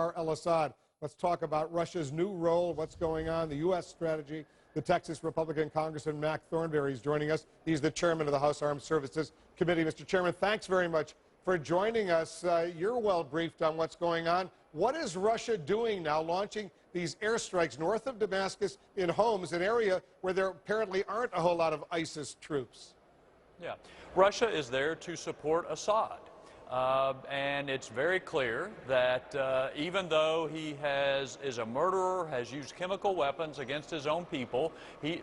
al-Assad. Let's talk about Russia's new role, what's going on, the U.S. strategy. The Texas Republican Congressman Mac Thornberry is joining us. He's the chairman of the House Armed Services Committee. Mr. Chairman, thanks very much for joining us. You're well briefed on what's going on. What is Russia doing now, launching these airstrikes north of Damascus in Homs, an area where there apparently aren't a whole lot of ISIS troops? Yeah, Russia is there to support Assad. And it's very clear that even though he is a murderer, has used chemical weapons against his own people,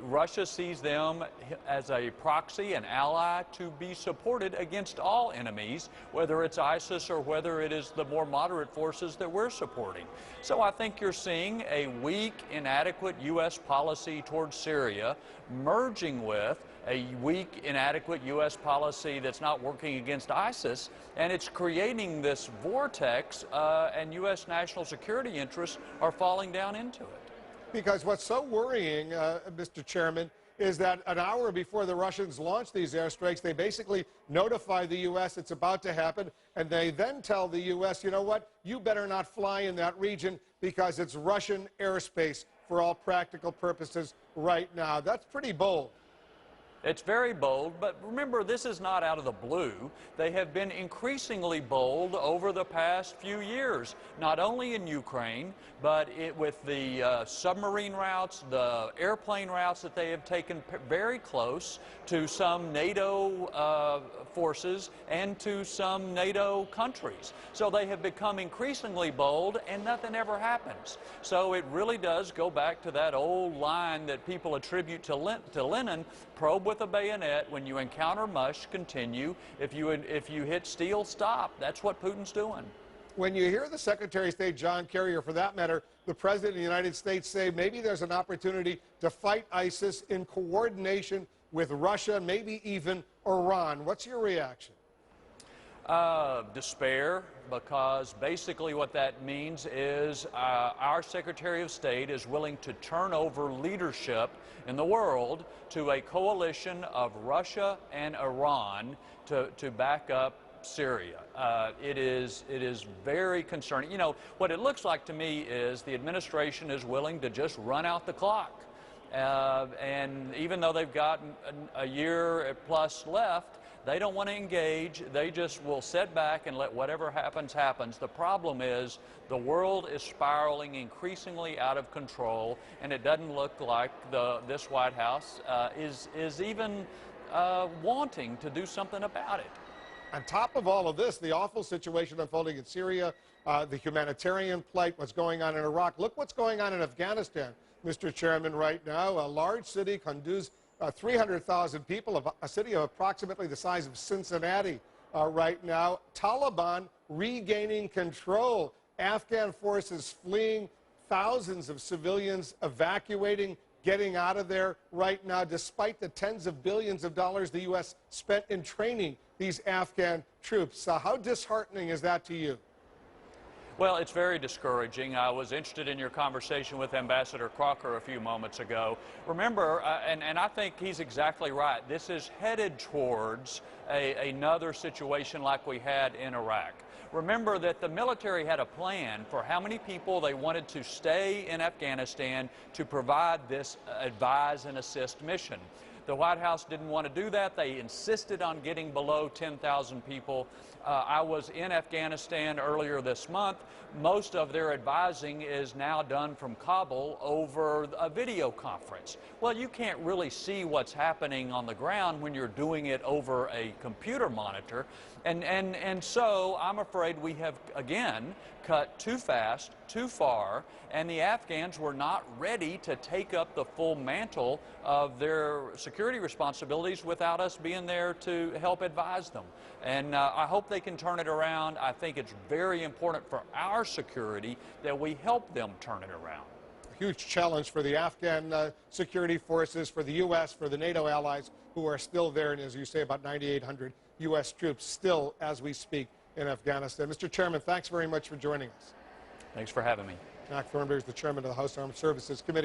Russia sees them as a proxy, an ally to be supported against all enemies, whether it's ISIS or whether it is the more moderate forces that we're supporting. So I think you're seeing a weak, inadequate U.S. policy towards Syria merging with a weak, inadequate U.S. policy that's not working against ISIS, and it's creating this vortex, and U.S. national security interests are falling down into it. Because what's so worrying, Mr. Chairman, is that an hour before the Russians launch these airstrikes, they basically notify the U.S. it's about to happen, and they then tell the U.S., you know what, you better not fly in that region because it's Russian airspace for all practical purposes right now. That's pretty bold. It's very bold, but remember, this is not out of the blue. They have been increasingly bold over the past few years, not only in Ukraine, but with the submarine routes, the airplane routes that they have taken very close to some NATO forces and to some NATO countries. So they have become increasingly bold, and nothing ever happens. So it really does go back to that old line that people attribute to Lenin, probe with a bayonet. When you encounter mush, continue. If you hit steel, stop. That's what Putin's doing. When you hear the Secretary of State John Kerry, or for that matter, the President of the United States say maybe there's an opportunity to fight ISIS in coordination with Russia, maybe even Iran, what's your reaction? Despair, because basically what that means is our Secretary of State is willing to turn over leadership in the world to a coalition of Russia and Iran to back up Syria. It is very concerning. You know, what it looks like to me is the administration is willing to just run out the clock. And even though they've got a year plus left, they don't want to engage. They just will sit back and let whatever happens, happens. The problem is the world is spiraling increasingly out of control, and it doesn't look like this White House is even wanting to do something about it. On top of all of this, the awful situation unfolding in Syria, the humanitarian plight, what's going on in Iraq. Look what's going on in Afghanistan, Mr. Chairman, right now. A large city, Kunduz, 300,000 people, a city of approximately the size of Cincinnati right now. Taliban regaining control. Afghan forces fleeing. Thousands of civilians evacuating, getting out of there right now, despite the tens of billions of dollars the U.S. spent in training these Afghan troops. How disheartening is that to you? Well, it's very discouraging. I was interested in your conversation with Ambassador Crocker a few moments ago. Remember, and I think he's exactly right, this is headed towards another situation like we had in Iraq. Remember that the military had a plan for how many people they wanted to stay in Afghanistan to provide this advise and assist mission. The White House didn't want to do that. They insisted on getting below 10,000 people. I was in Afghanistan earlier this month. Most of their advising is now done from Kabul over a video conference. Well, you can't really see what's happening on the ground when you're doing it over a computer monitor. And so I'm afraid we have, again, cut too fast, too far, and the Afghans were not ready to take up the full mantle of their security responsibilities without us being there to help advise them. And I hope they can turn it around. I think it's very important for our security that we help them turn it around. Huge challenge for the Afghan security forces, for the U.S., for the NATO allies who are still there, and as you say, about 9,800 U.S. troops still, as we speak, in Afghanistan. Mr. Chairman, thanks very much for joining us. Thanks for having me. Mac Thornberry is the chairman of the House Armed Services Committee.